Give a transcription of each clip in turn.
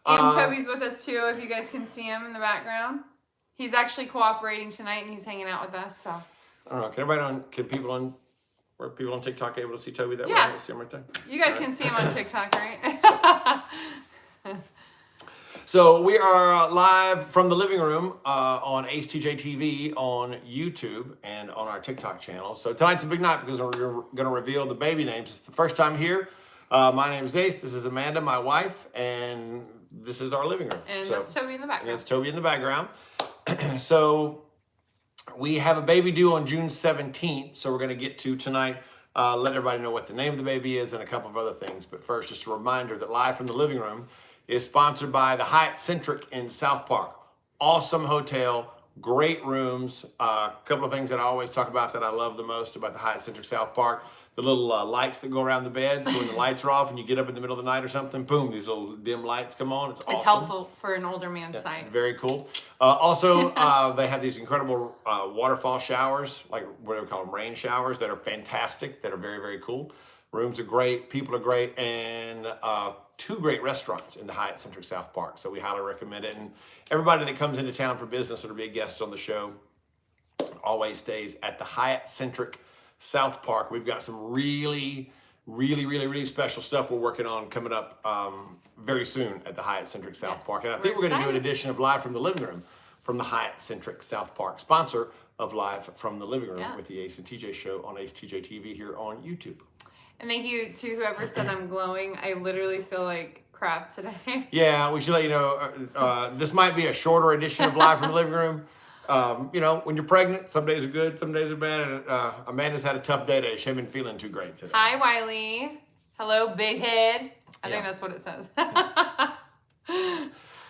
And Toby's with us too, if you guys can see him in the background. He's actually cooperating tonight and he's hanging out with us, so. I don't know. Can people on TikTok able to see Toby that way? Yeah. See him right there? You guys can see him on TikTok, right? So we are live from the living room on Ace TJ TV on YouTube and on our TikTok channel. So tonight's a big night because we're going to reveal the baby names. It's the first time here. My name is Ace. This is Amanda, my wife, and this is our living room. And that's Toby in the background. That's Toby in the background. So we have a baby due on June 17th. So we're going to get to tonight, let everybody know what the name of the baby is and a couple of other things. But first, just a reminder that Live from the Living Room is sponsored by the Hyatt Centric in South Park. Awesome hotel, great rooms. A couple of things that I always talk about that I love the most about the Hyatt Centric South Park. The little lights that go around the bed. So when the lights are off and you get up in the middle of the night or something, boom, these little dim lights come on. It's awesome. It's helpful for an older man's sight. Very cool. Also, they have these incredible waterfall showers, like what do we call them, rain showers, that are fantastic, that are very, very cool. Rooms are great, people are great, and 2 great restaurants in the Hyatt Centric South Park. So we highly recommend it. And everybody that comes into town for business or to be a guest on the show always stays at the Hyatt Centric South Park. We've got some really special stuff we're working on coming up very soon at the Hyatt Centric South Park. And I think we're going to do an edition of Live from the Living Room from the Hyatt Centric South Park, sponsor of Live from the Living Room with the Ace and TJ show on Ace TJ TV here on YouTube. And thank you to whoever said I'm glowing. I literally feel like crap today. Yeah, we should let you know, this might be a shorter edition of Live from the Living Room. You know, when you're pregnant, some days are good, some days are bad. And Amanda's had a tough day today. She hasn't been feeling too great today. Hi, Wiley. Hello, big head. I think that's what it says.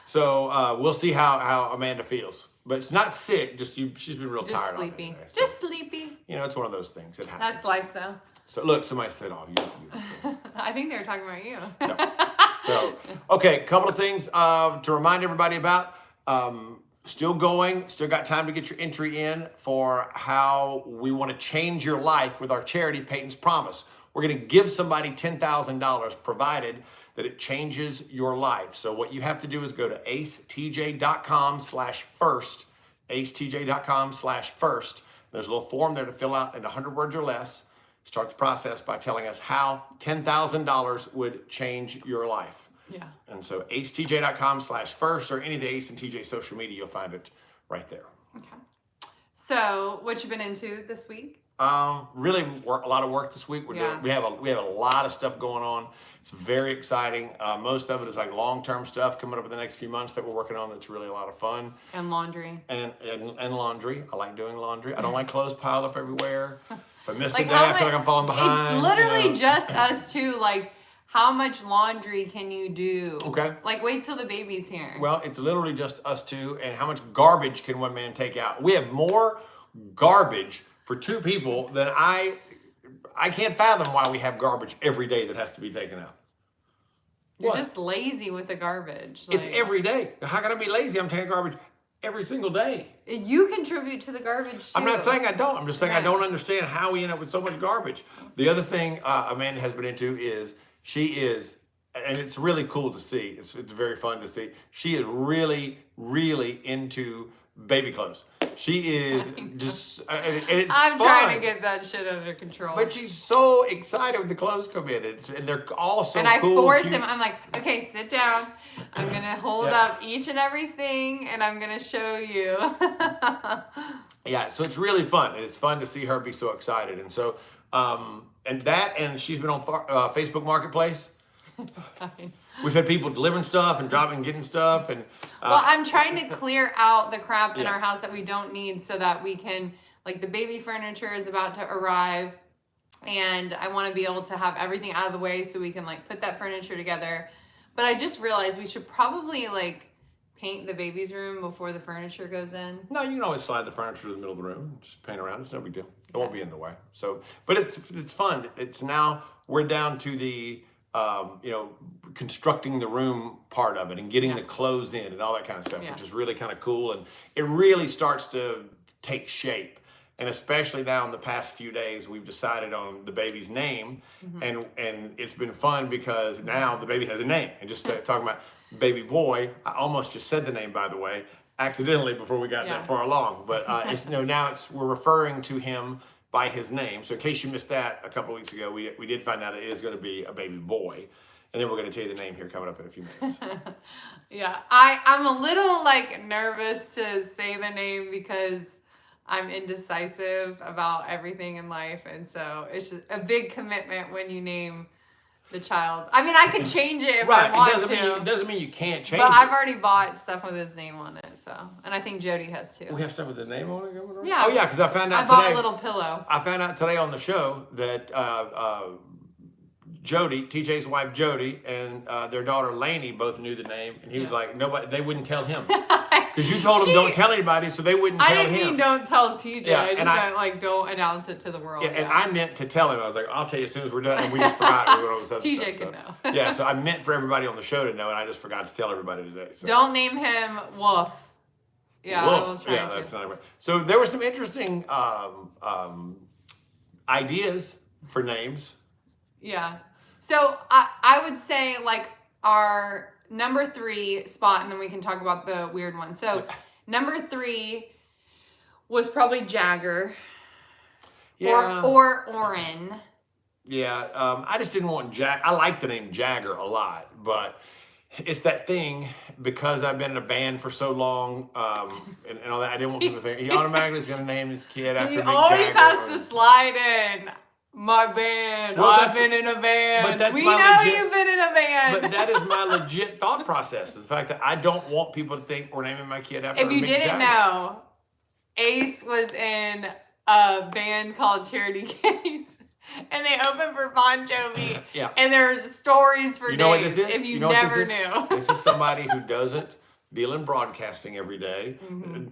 So we'll see how Amanda feels. But it's not sick, just she's been real tired. Sleepy. All day today, so, just sleepy. You know, it's one of those things that happens. That's life, though. So look, somebody said, "Oh, you." I think they were talking about you. No. So, okay, a couple of things to remind everybody about. Still going, still got time to get your entry in for how we want to change your life with our charity, Peyton's Promise. We're going to give somebody $10,000 provided that it changes your life. So what you have to do is go to acetj.com/first, acetj.com/first. There's a little form there to fill out in 100 words or less. Start the process by telling us how $10,000 would change your life. Yeah. And so acetj.com/first or any of the Ace and TJ social media, you'll find it right there. Okay. So what you been into this week? Really a lot of work this week. We have a lot of stuff going on. It's very exciting. Most of it is like long-term stuff coming up in the next few months that we're working on. That's really a lot of fun. And laundry. And laundry. I like doing laundry. I don't like clothes piled up everywhere. If I miss a day, I feel like I'm falling behind. It's literally just us two. Like, how much laundry can you do? Okay. Like, wait till the baby's here. Well, it's literally just us two. And how much garbage can one man take out? We have more garbage for 2 people than I can't fathom why we have garbage every day that has to be taken out. You're just lazy with the garbage. It's every day. How can I be lazy? I'm taking garbage every single day. You contribute to the garbage too. I'm not saying I don't. I'm just saying I don't understand how we end up with so much garbage. The other thing Amanda has been into is and it's really cool to see. It's very fun to see. She is really into baby clothes. She is just, and it's I'm fun. trying to get that shit under control. But she's so excited when the clothes come in. And they're all so cool. And I force him. I'm like, okay, sit down. I'm going to hold up each and everything, and I'm going to show you. Yeah, so it's really fun. And it's fun to see her be so excited. And so, and she's been on Facebook Marketplace. We've had people delivering stuff and dropping and getting stuff. And well, I'm trying to clear out the crap in our house that we don't need so that we can, like, the baby furniture is about to arrive. And I want to be able to have everything out of the way so we can, like, put that furniture together. But I just realized we should probably, like, paint the baby's room before the furniture goes in. No, you can always slide the furniture to the middle of the room. Just paint around. It's no big deal. It won't be in the way. So, but it's fun. It's now we're down to the constructing the room part of it and getting the clothes in and all that kind of stuff, which is really kind of cool. And it really starts to take shape. And especially now in the past few days, we've decided on the baby's name. And it's been fun because now the baby has a name. And just talking about baby boy. I almost just said the name, by the way, accidentally before we got that far along. But it's now we're referring to him by his name. So in case you missed that a couple of weeks ago, we did find out it is going to be a baby boy. And then we're going to tell you the name here coming up in a few minutes. Yeah, I'm a little like nervous to say the name because I'm indecisive about everything in life. And so it's just a big commitment when you name the child. I mean, I could change it if I want to. It doesn't mean you can't change but it. I've already bought stuff with his name on it, so. And I think Jody has too. We have stuff with the name on it going on? Yeah. Oh, yeah, because I found out today. I bought a little pillow. I found out today on the show that Jody, TJ's wife Jody, and their daughter Lainey both knew the name, and he was like, nobody, they wouldn't tell him because you told them don't tell anybody, so they wouldn't tell him. I didn't mean don't tell TJ. Yeah, I just meant like don't announce it to the world. Yeah, and I meant to tell him. I was like, I'll tell you as soon as we're done, and we just forgot. We went on this other TJ stuff, can know. Yeah, so I meant for everybody on the show to know, and I just forgot to tell everybody today. So. Don't name him Wolf. Yeah, Wolf. I was trying to. That's not right. So there were some interesting ideas for names. Yeah. So I would say like our number 3 spot, and then we can talk about the weird one. So number 3 was probably Jagger. Yeah. Or Oren. Yeah. I just didn't want I like the name Jagger a lot, but it's that thing because I've been in a band for so long, and all that. I didn't want people to think he automatically is going to name his kid after me. He always has to slide in. My band. Well, I've been in a band. But that's we my know legit, you've been in a band. But that is my legit thought process. The fact that I don't want people to think we're naming my kid after. If you didn't know, Ace was in a band called Charity Case, and they opened for Bon Jovi. Yeah. And there's stories for days. Know what days this is? if you know never knew. This is somebody who doesn't deal in broadcasting every day,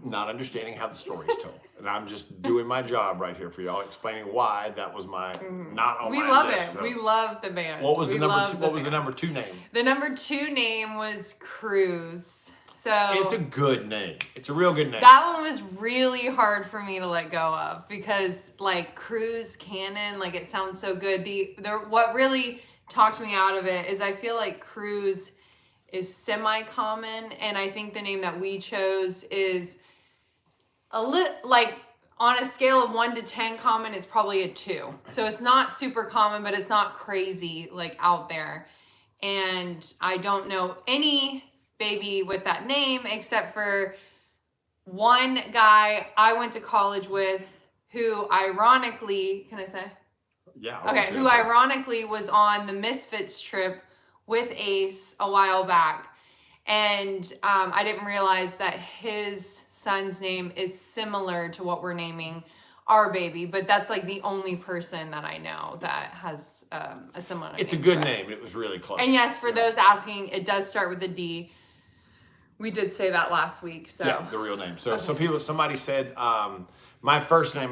not understanding how the story's told. And I'm just doing my job right here for y'all, explaining why that was my not on we my love list. it. So. We love the band. What was the number 2? What was band. the number 2 name? The number 2 name was Cruz. So it's a good name. It's a real good name. That one was really hard for me to let go of because like Cruz Cannon, like it sounds so good. What really talked me out of it is I feel like Cruz is semi-common, and I think the name that we chose is a little like on a scale of 1 to 10 common, it's probably a 2. So it's not super common, but it's not crazy like out there. And I don't know any baby with that name except for one guy I went to college with who ironically, can I say? Yeah. Okay, who ironically was on the Misfits trip with Ace a while back. And I didn't realize that his son's name is similar to what we're naming our baby, but that's like the only person that I know that has a similar name. It's a good name. It was really close. And yes, for those asking, it does start with a D. We did say that last week. So yeah, the real name. So somebody said my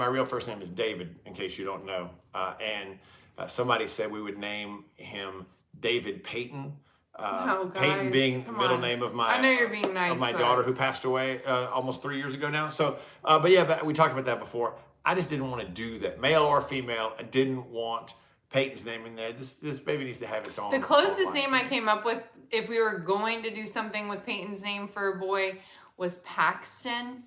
real first name is David, in case you don't know. And somebody said we would name him David Peyton. Peyton being the middle name of my I know you're being nice, of my daughter who passed away almost 3 years ago now. So but we talked about that before. I just didn't want to do that, male or female. I didn't want Peyton's name in there. This baby needs to have its own. The closest name I came up with, if we were going to do something with Peyton's name for a boy, was Paxton.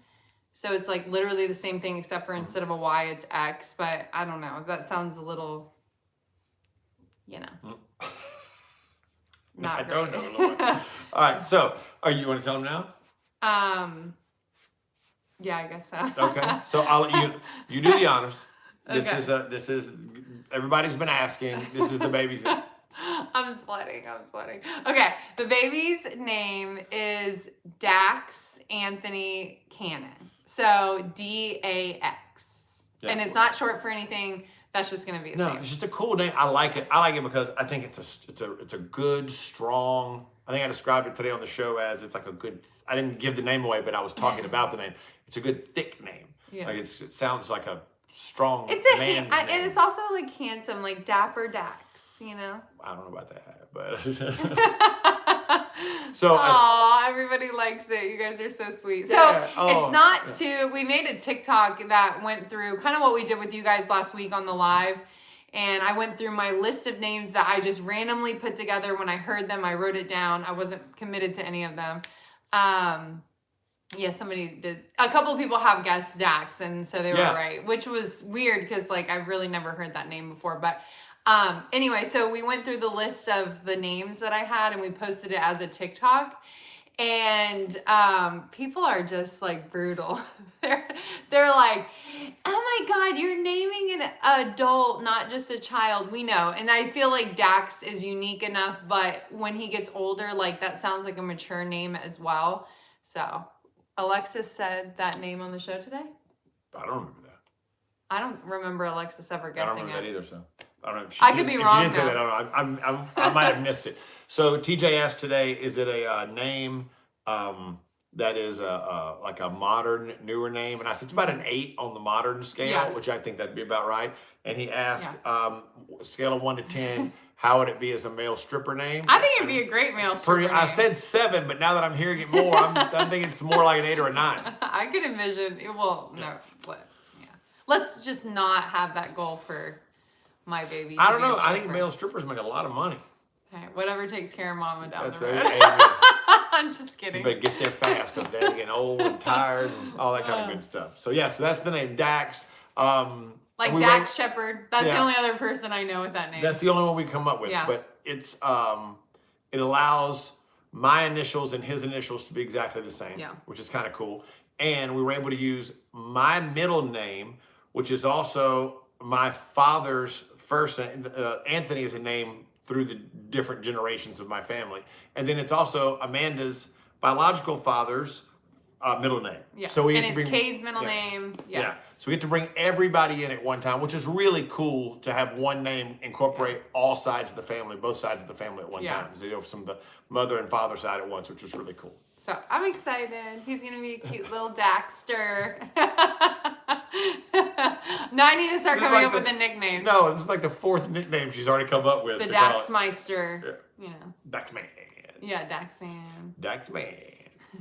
So it's like literally the same thing except for instead of a Y, it's X. But I don't know. That sounds a little, not I great. don't know. All right. So, you want to tell him now? Yeah, I guess so. Okay. So I'll let you do the honors. This Okay. is everybody's been asking. This is the baby's name. I'm sweating. Okay. The baby's name is Dax Anthony Cannon. So DAX. Yeah. And it's not short for anything. That's just gonna be his name. It's just a cool name. I like it. I like it because I think it's a good, strong. I think I described it today on the show as it's like a good. I didn't give the name away, but I was talking about the name. It's a good, thick name. Yeah. Like it sounds like a strong It's man's and name. it's also like handsome, like Dapper Dax, you know? I don't know about that, but so Aw, everybody likes it. You guys are so sweet. Yeah. So it's not we made a TikTok that went through kind of what we did with you guys last week on the live. And I went through my list of names that I just randomly put together. When I heard them, I wrote it down. I wasn't committed to any of them. Yeah, somebody did. A couple of people have guessed Dax, and so they were right, which was weird because like I've really never heard that name before. But anyway, so we went through the list of the names that I had, and we posted it as a TikTok. And people are just like brutal. they're like, oh my God, you're naming an adult, not just a child. We know. And I feel like Dax is unique enough, but when he gets older, like that sounds like a mature name as well. So Alexis said that name on the show today. I don't remember that. I don't remember Alexis ever guessing it. I don't remember that either, so. I don't know if she I could be wrong. If she didn't say that, I don't know. I might have missed it. So TJ asked today, is it a name that is like a modern, newer name? And I said, it's about an 8 on the modern scale, which I think that'd be about right. And he asked, scale of 1 to 10, how would it be as a male stripper name? I think it'd be a great male stripper name. I said 7, but now that I'm hearing it more, I'm thinking it's more like an 8 or a 9. I could envision it. Well, no, but yeah. Let's just not have that goal for my baby. I don't know. I think male strippers make a lot of money. Hey, whatever takes care of mama down the road. Amen. I'm just kidding. You better get there fast because dad's getting old and tired and all that kind of good stuff. So yeah, so that's the name, Dax. Like Dax Shepard. That's the only other person I know with that name. That's the only one we come up with. Yeah. But it's it allows my initials and his initials to be exactly the same, which is kind of cool. And we were able to use my middle name, which is also my father's first name. Anthony is a name through the different generations of my family. And then it's also Amanda's biological father's middle name. Yeah. So we and it's Cade's middle name. Yeah. So we get to bring everybody in at one time, which is really cool to have one name incorporate all sides of the family, both sides of the family at one time. So you know, from the mother and father side at once, which was really cool. So I'm excited. He's going to be a cute little Daxter. Now I need to start coming up with a nickname. No, this is like the 4th nickname she's already come up with. The Daxmeister. You know. Daxman. Yeah, Daxman. Daxman.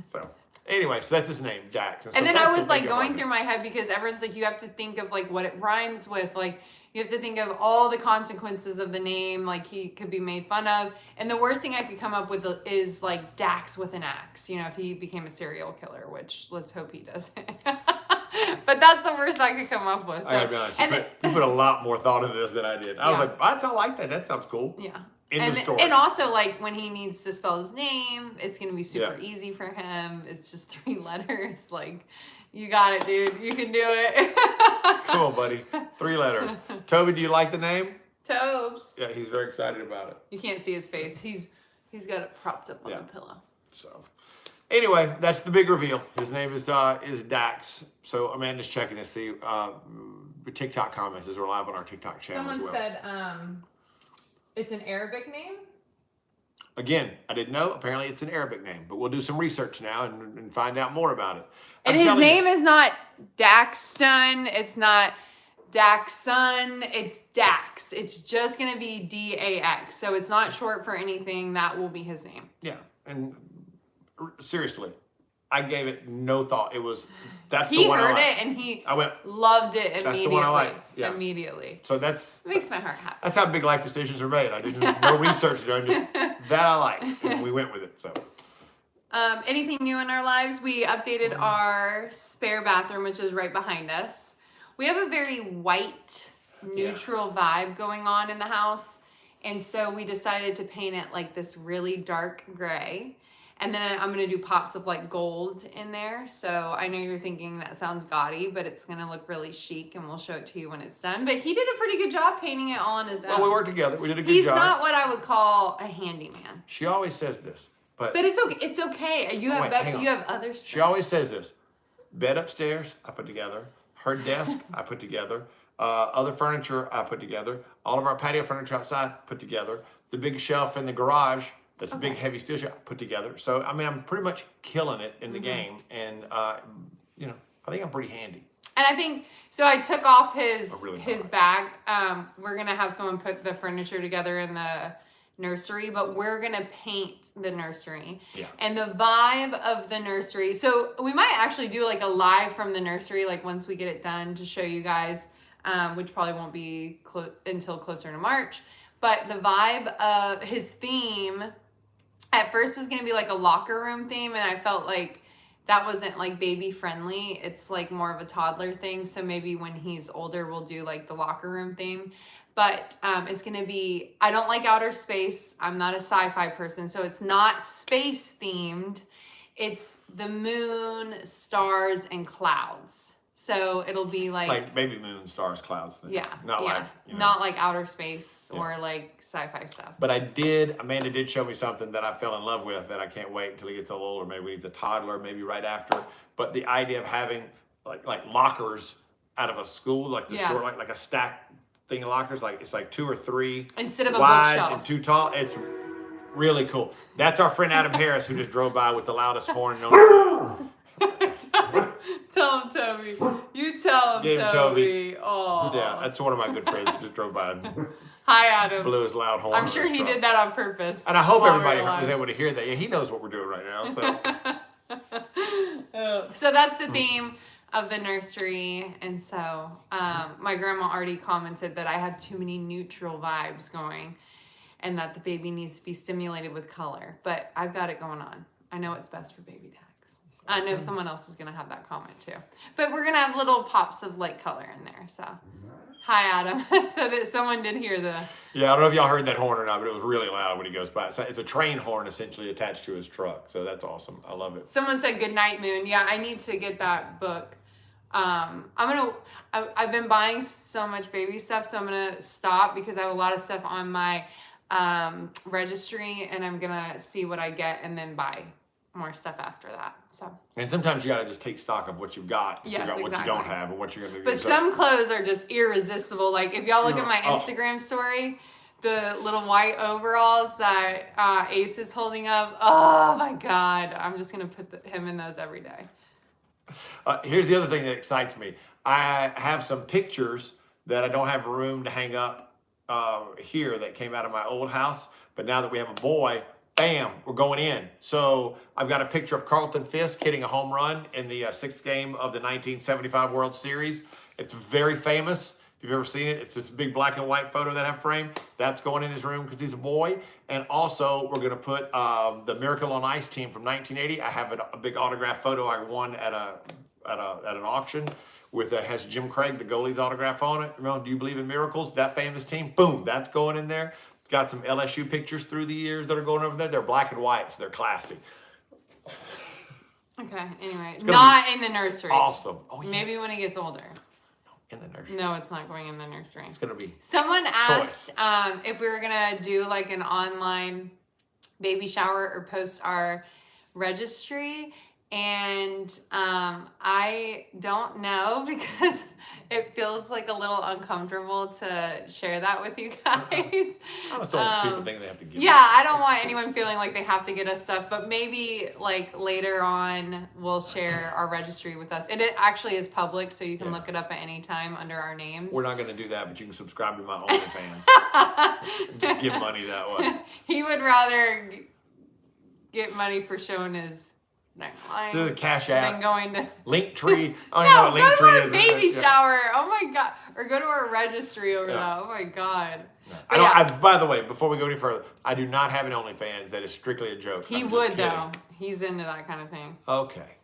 So anyway, so that's his name, Dax. And then I was like going through my head because everyone's like, you have to think of like what it rhymes with. Like you have to think of all the consequences of the name. Like he could be made fun of. And the worst thing I could come up with is like Dax with an axe. You know, if he became a serial killer, which let's hope he doesn't. But that's the worst I could come up with. So, I gotta be honest, you put a lot more thought into this than I did. I was like, I like that. That sounds cool. Yeah. The story. And also, like, when he needs to spell his name, it's going to be super easy for him. It's just 3 letters. Like, you got it, dude. You can do it. Come on, buddy. 3 letters. Toby, do you like the name? Tobes. Yeah, he's very excited about it. You can't see his face. He's got it propped up on the pillow. So, anyway, that's the big reveal. His name is Dax. So, Amanda's checking to see TikTok comments as we're live on our TikTok channel as well. Someone said... it's an Arabic name? Again, I didn't know. Apparently, it's an Arabic name. But we'll do some research now and find out more about it. And his name is not Daxton. It's not Daxson. It's Dax. It's just going to be D-A-X. So it's not short for anything. That will be his name. Yeah. And seriously, I gave it no thought. It was... That's he the one heard I liked. it and he loved it immediately. That's the one I like. Yeah. Immediately. So it makes my heart happy. That's how big life decisions are made. I didn't no research done. Just that I like, and we went with it. So. Anything new in our lives? We updated our spare bathroom, which is right behind us. We have a very white, neutral vibe going on in the house, and so we decided to paint it like this really dark gray. And then I'm going to do pops of like gold in there. So I know you're thinking that sounds gaudy, but it's going to look really chic and we'll show it to you when it's done. But he did a pretty good job painting it all on his own. Well, we worked together. We did a good job. He's not what I would call a handyman. She always says this. But it's okay. It's okay. You have other stuff. She always says this. Bed upstairs, I put together. Her desk, I put together. Other furniture, I put together. All of our patio furniture outside, put together. The big shelf in the garage, that's a big heavy steel shelf, put together. So, I mean, I'm pretty much killing it in the game. And, you know, I think I'm pretty handy. And I think, so I took off his bag. We're going to have someone put the furniture together in the nursery, but we're going to paint the nursery. Yeah. And the vibe of the nursery. So we might actually do like a live from the nursery, like once we get it done to show you guys which probably won't be until closer to March. But the vibe of his theme at first was going to be like a locker room theme, and I felt like that wasn't like baby friendly. It's like more of a toddler thing. So maybe when he's older, we'll do like the locker room theme. But it's going to be, I don't like outer space. I'm not a sci-fi person. So it's not space themed. It's the moon, stars, and clouds. So it'll be like baby moon, stars, clouds things. Yeah. Not like, not like outer space or like sci-fi stuff. But Amanda did show me something that I fell in love with that I can't wait until he gets a little older. Maybe he's a toddler, maybe right after. But the idea of having like lockers out of a school, like the short, like a stack thing of lockers, like it's like 2 or 3 instead of a wide bookshelf and 2 tall. It's really cool. That's our friend Adam Harris who just drove by with the loudest horn. Tell him, Toby. You tell him, Toby. Oh. Yeah, that's one of my good friends that just drove by and hi, Adam. blew his loud horn. I'm sure he did that on purpose. And I hope everybody was able to hear that. Yeah, he knows what we're doing right now. So, so that's the theme of the nursery. And so my grandma already commented that I have too many neutral vibes going and that the baby needs to be stimulated with color. But I've got it going on. I know what's best for baby tax. I know someone else is going to have that comment too. But we're going to have little pops of light color in there. So, hi, Adam. So that someone did hear the... Yeah, I don't know if y'all heard that horn or not, but it was really loud when he goes by. It's a train horn essentially attached to his truck. So that's awesome. I love it. Someone said Good Night Moon. Yeah, I need to get that book. I've been buying so much baby stuff, so I'm going to stop because I have a lot of stuff on my registry, and I'm going to see what I get and then buy more stuff after that. So, and sometimes you got to just take stock of what you've got, figure out what you don't have and what you're going to do. But some clothes are just irresistible. Like if y'all look at my Instagram story, the little white overalls that Ace is holding up. Oh my God. I'm just going to put him in those every day. Here's the other thing that excites me. I have some pictures that I don't have room to hang up here that came out of my old house. But now that we have a boy, bam, we're going in. So I've got a picture of Carlton Fisk hitting a home run in the 6th game of the 1975 World Series. It's very famous. If you've ever seen it, it's this big black and white photo that I have framed. That's going in his room because he's a boy. And also, we're going to put the Miracle on Ice team from 1980. I have a big autograph photo I won at an auction with has Jim Craig, the goalie's autograph on it. Remember, Do You Believe in Miracles? That famous team. Boom, that's going in there. Got some LSU pictures through the years that are going over there. They're black and white, so they're classy. Okay, anyway. Not in the nursery. Awesome. Oh, yeah. Maybe when he gets older. In the nursery. No, it's not going in the nursery. It's going to be Someone asked if we were going to do like an online baby shower or post our registry. And I don't know because it feels like a little uncomfortable to share that with you guys. I don't know people think they have to give. Yeah, I don't want anyone feeling like they have to get us stuff, but maybe like later on we'll share our registry with us. And it actually is public, so you can look it up at any time under our names. We're not going to do that, but you can subscribe to my OnlyFans. Just give money that way. He would rather get money for showing his... Do the Cash App. Then going to Linktree. Oh, no, go to our baby shower. Oh my God. Or go to our registry over that. Oh my God. No. By the way, before we go any further, I do not have an OnlyFans. That is strictly a joke. He would though. He's into that kind of thing. Okay.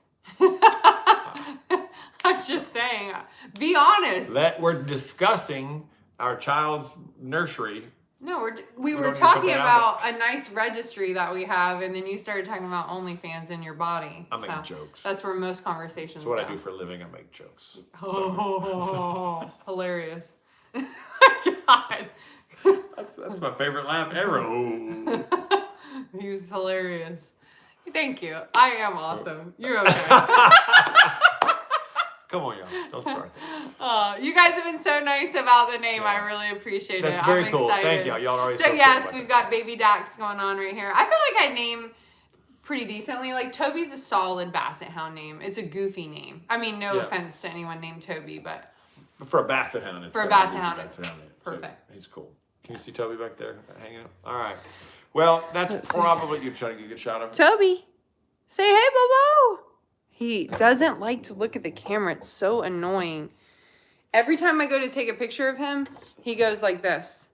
I'm just saying. Be honest. We're discussing our child's nursery. No, we were talking about a nice registry that we have, and then you started talking about OnlyFans in your body. I make jokes. That's where most conversations That's what I do for a living. I make jokes. Oh, hilarious. God. That's my favorite laugh ever. He's hilarious. Thank you. I am awesome. You're okay. Come on, y'all. Don't start that. You guys have been so nice about the name. I really appreciate it. That's very cool. Excited. Thank y'all. Y'all are always so yes, we've got Baby Dax going on right here. I feel like I name pretty decently. Like Toby's a solid Basset Hound name. It's a goofy name. I mean, no offense to anyone named Toby, but for a Basset Hound, it's perfect. So he's cool. Can you see Toby back there hanging out? All right. Well, that's probably you trying to get a good shot of him. Toby, say hey, Bobo. He doesn't like to look at the camera. It's so annoying. every time I go to take a picture of him, he goes like this.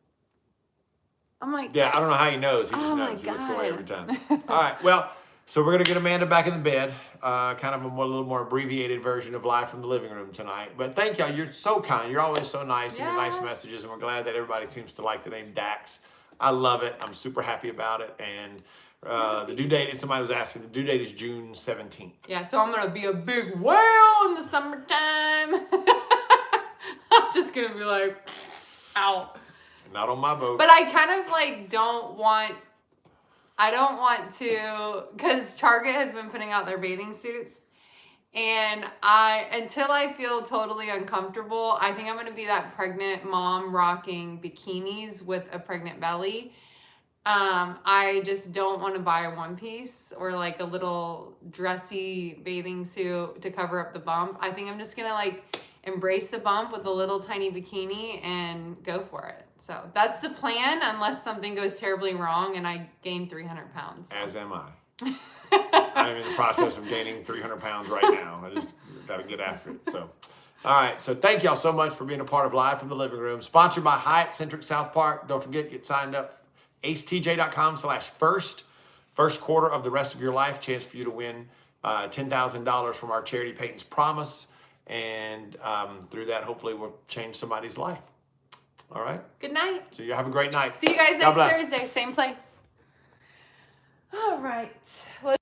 I'm like, yeah, I don't know how he knows. He just oh knows. He my looks away God. every time. All right, well, so we're going to get Amanda back in the bed. Kind of a little more abbreviated version of Live from the Living Room tonight. But thank y'all. You're so kind. You're always so nice and your nice Yes. messages. And we're glad that everybody seems to like the name Dax. I love it. I'm super happy about it. And the due date, somebody was asking, the due date is June 17th. Yeah, so I'm going to be a big whale in the summertime. I'm just going to be like, ow. Not on my boat. But I kind of like I don't want to, because Target has been putting out their bathing suits. And until I feel totally uncomfortable, I think I'm going to be that pregnant mom rocking bikinis with a pregnant belly. I just don't want to buy a one piece or like a little dressy bathing suit to cover up the bump. I think I'm just going to like embrace the bump with a little tiny bikini and go for it. So that's the plan, unless something goes terribly wrong and I gain 300 pounds. As am I. I'm in the process of gaining 300 pounds right now. I just got to get after it. So, all right. So thank y'all so much for being a part of Live from the Living Room. Sponsored by Hyatt Centric South Park. Don't forget, get signed up. acetj.com/first. First quarter of the rest of your life. Chance for you to win $10,000 from our charity Peyton's Promise. And through that, hopefully, we'll change somebody's life. All right. Good night. So you have a great night. See you guys God next bless. Thursday, same place. All right. Well,